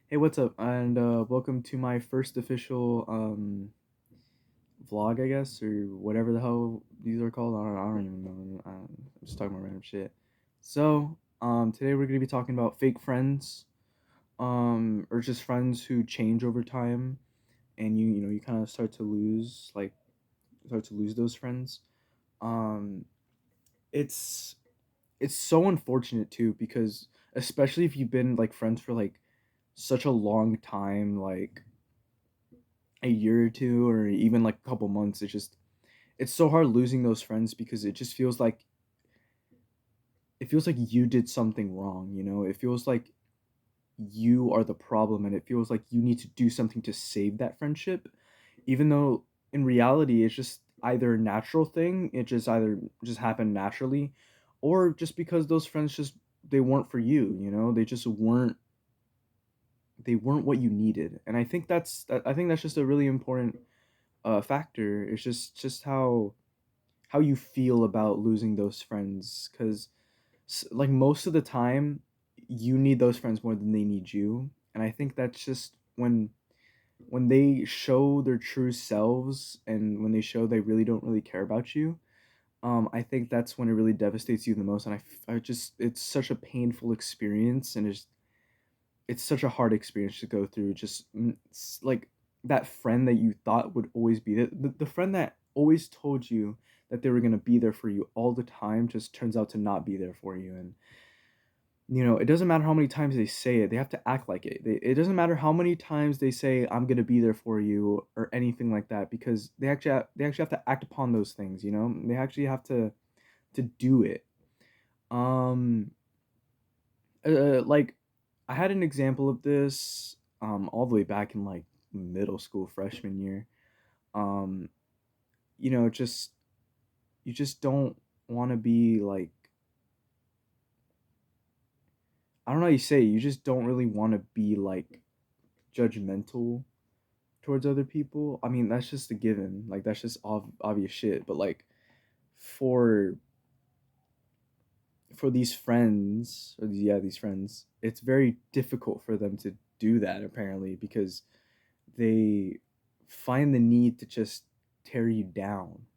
Hey, what's up? And welcome to my first official vlog, I guess, or whatever the hell these are called. I don't even know. I'm just talking about random shit. Today we're gonna be talking about fake friends, or just friends who change over time, and you kind of start to lose those friends. Um, it's it's so unfortunate too because especially if you've been like friends for like such a long time, like a year or two or even like a couple months. It's so hard losing those friends because it feels like you did something wrong, it feels like you are the problem, and it feels like you need to do something to save that friendship, even though in reality it's just either a natural thing, it just either just happened naturally, or just because those friends just they weren't for you, they just weren't what you needed. And I think that's just a really important factor. It's just how you feel about losing those friends, because like most of the time you need those friends more than they need you. And I think that's just when they show their true selves, and when they show they really don't really care about you. I think that's when it really devastates you the most. And I just it's such a painful experience, and it's such a hard experience to go through. Like that friend that you thought would always be there, the friend that always told you that they were going to be there for you all the time, just turns out to not be there for you. And it doesn't matter how many times they say it, they have to act like it. It doesn't matter how many times they say I'm going to be there for you or anything like that, because they actually have to act upon those things. They actually have to do it. um like, I had an example of this all the way back in like middle school, freshman year. Um, just you just don't want to be like, I don't know how you say it, you just don't really want to be like judgmental towards other people. I mean, that's just a given. Like that's just obvious shit. But like for these friends, these friends, it's very difficult for them to do that apparently, because they find the need to just tear you down.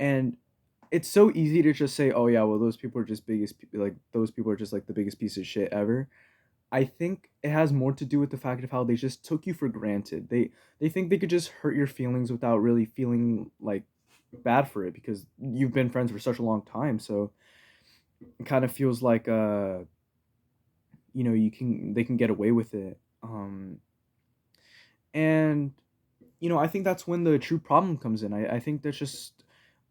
And it's so easy to just say, "Oh yeah, well those people are just those people are just like the biggest piece of shit ever." I think it has more to do with the fact of how they just took you for granted. They think they could just hurt your feelings without really feeling like bad for it, because you've been friends for such a long time. So it kind of feels like you can they can get away with it. And I think that's when the true problem comes in. I think that's just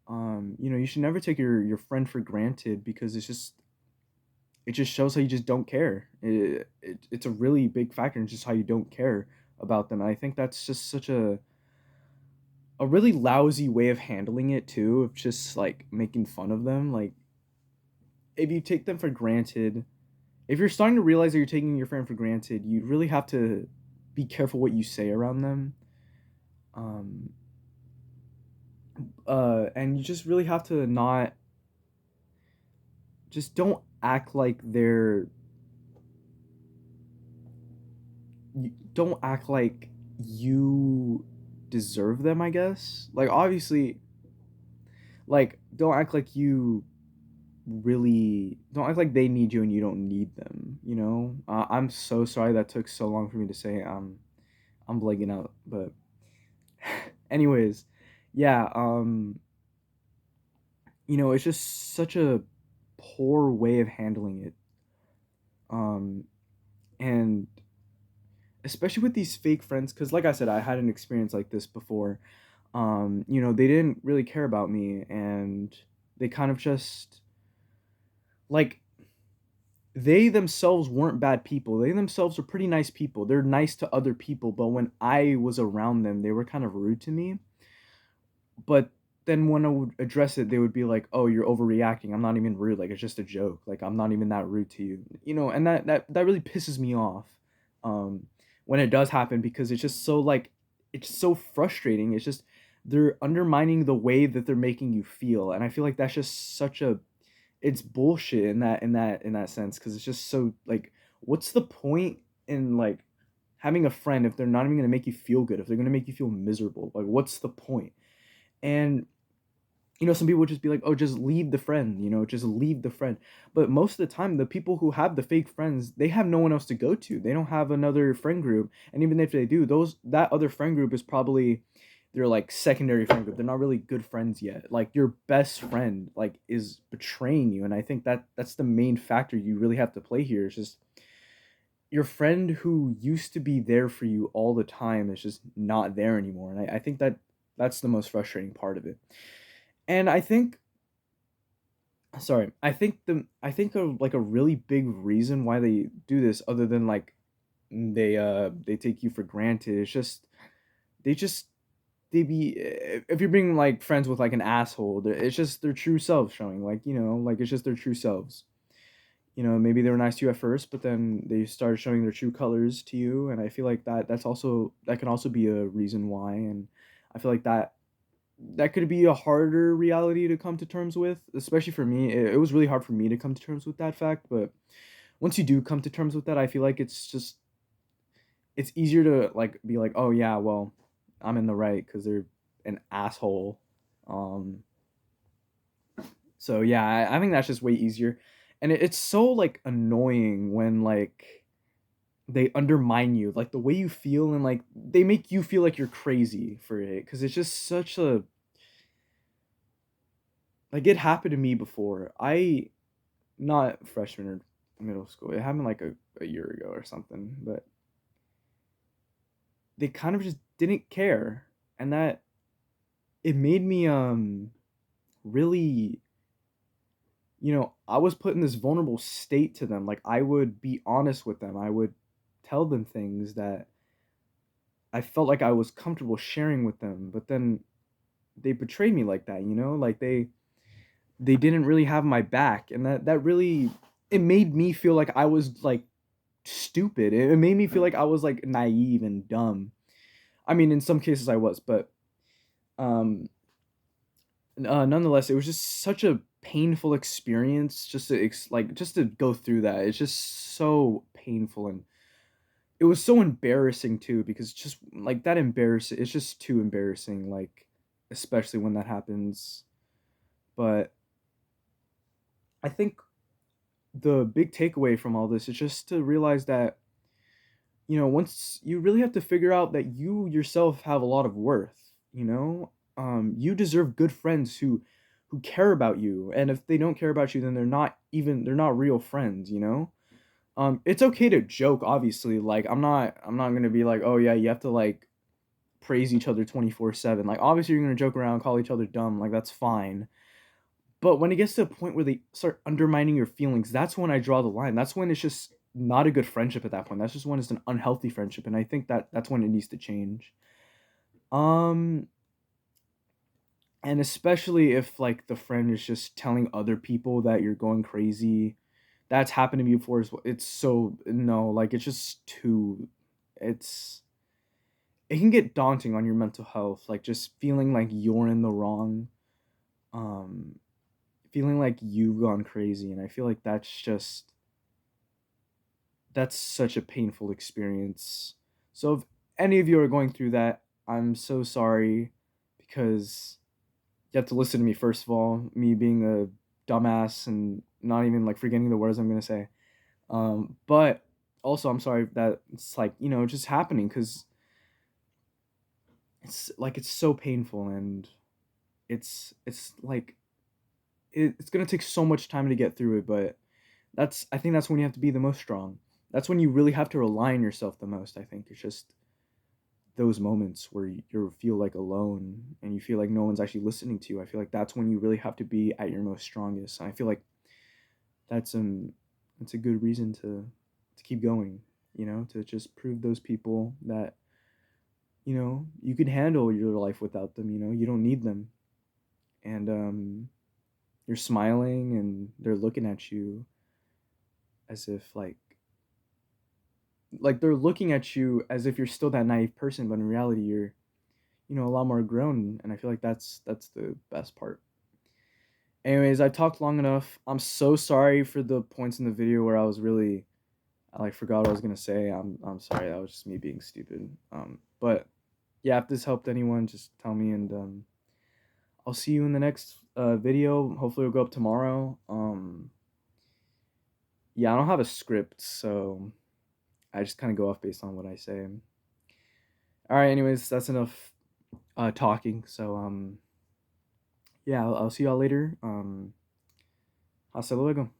you should never take your friend for granted, because it just shows how you just don't care. It's a really big factor in just how you don't care about them. And I think that's just such a really lousy way of handling it too, of just like making fun of them. Like, if you take them for granted, if you're starting to realize that you're taking your friend for granted, you really have to be careful what you say around them. Um, and you just really have to not just don't act like don't act like you deserve them, I guess. Like, obviously, like, don't act like you really don't act like they need you and you don't need them, I'm so sorry that took so long for me to say. I'm blanking out, but anyways, yeah. It's just such a poor way of handling it. um and especially with these fake friends, because like I said, I had an experience like this before. They didn't really care about me, and they kind of just like, they themselves weren't bad people. They themselves are pretty nice people. They're nice to other people, but when I was around them, they were kind of rude to me. But then when I would address it, they would be like, "Oh, you're overreacting. I'm not even rude. Like, it's just a joke. Like, I'm not even that rude to you." And that really pisses me off. Um when it does happen, because it's just so like, it's so frustrating. It's just they're undermining the way that they're making you feel, and I feel like that's just such a it's bullshit in that sense, because it's just so like, what's the point in like having a friend if they're not even going to make you feel good, if they're going to make you feel miserable? Like, what's the point? And some people would just be like, "Oh, just leave the friend, just leave the friend." But most of the time, the people who have the fake friends, they have no one else to go to. They don't have another friend group, and even if they do, that other friend group is probably their like secondary friend group. They're not really good friends yet. Like your best friend like is betraying you, and I think that's the main factor you really have to play here. It's just your friend who used to be there for you all the time is just not there anymore, and I think that's the most frustrating part of it. And I think sorry, I think of like a really big reason why they do this, other than like they take you for granted. It's just they just they be if you're being like friends with like an asshole, it's just their true selves showing. Like like it's just their true selves. Maybe they were nice to you at first, but then they started showing their true colors to you, and I feel like that can also be a reason why. And I feel like that could be a harder reality to come to terms with, especially for me. It was really hard for me to come to terms with that fact, but once you do come to terms with that, I feel like it's easier to like be like, oh yeah, well, I'm in the right because they're an asshole. Um, so yeah, I think that's just way easier, and it's so like annoying when like they undermine you, like the way you feel, and like they make you feel like you're crazy for it, because it's just such a like it happened to me before. I not freshman or middle school. It happened like a year ago or something, but they kind of just didn't care. And that it made me really, I was put in this vulnerable state to them. Like I would be honest with them. I would tell them things that I felt like I was comfortable sharing with them, but then they betrayed me like that, Like they didn't really have my back, and that really it made me feel like I was like stupid. It made me feel like I was like naive and dumb. I mean, in some cases I was, but um, nonetheless, it was just such a painful experience just to just to go through that. It's just so painful, and it was so embarrassing too, because just like that embarrassing. It's just too embarrassing, like especially when that happens. But I think the big takeaway from all this is just to realize that once you really have to figure out that you yourself have a lot of worth, you deserve good friends who care about you, and if they don't care about you, then they're not real friends, it's okay to joke, obviously. Like I'm not gonna be like, oh yeah, you have to like praise each other 24/7. Like obviously you're gonna joke around, call each other dumb, like that's fine. But when it gets to a point where they start undermining your feelings, that's when I draw the line. That's when it's just not a good friendship at that point. That's just when it's an unhealthy friendship, and I think that's when it needs to change. Um, and especially if like the friend is just telling other people that you're going crazy. That's happened to me before as well. It's so no, like it's just too it's it can get daunting on your mental health, like just feeling like you're in the wrong. Um Feeling like you've gone crazy, and I feel like that's such a painful experience. So if any of you are going through that, I'm so sorry, because you have to listen to me first of all, me being a dumbass and not even like forgetting the words I'm going to say. But also I'm sorry that it's like, just happening, cuz it's like it's so painful, and it's like it's going to take so much time to get through it, but I think that's when you have to be the most strong. That's when you really have to rely on yourself the most. I think it's just those moments where you feel like alone and you feel like no one's actually listening to you. I feel like that's when you really have to be at your most strongest. And I feel like that's that's a good reason to keep going, to just prove those people that you can handle your life without them, you don't need them. And you're smiling and they're looking at you as if they're looking at you as if you're still that naive person, but in reality you're a lot more grown, and I feel like that's the best part. Anyways, I talked long enough. I'm so sorry for the points in the video where I was really I like forgot what I was gonna say. I'm sorry. That was just me being stupid. But yeah, if this helped anyone, just tell me, and I'll see you in the next video. Hopefully, it'll go up tomorrow. Yeah, I don't have a script, so I just kind of go off based on what I say. All right. Anyways, that's enough talking. So yeah, I'll see y'all later. Hasta luego.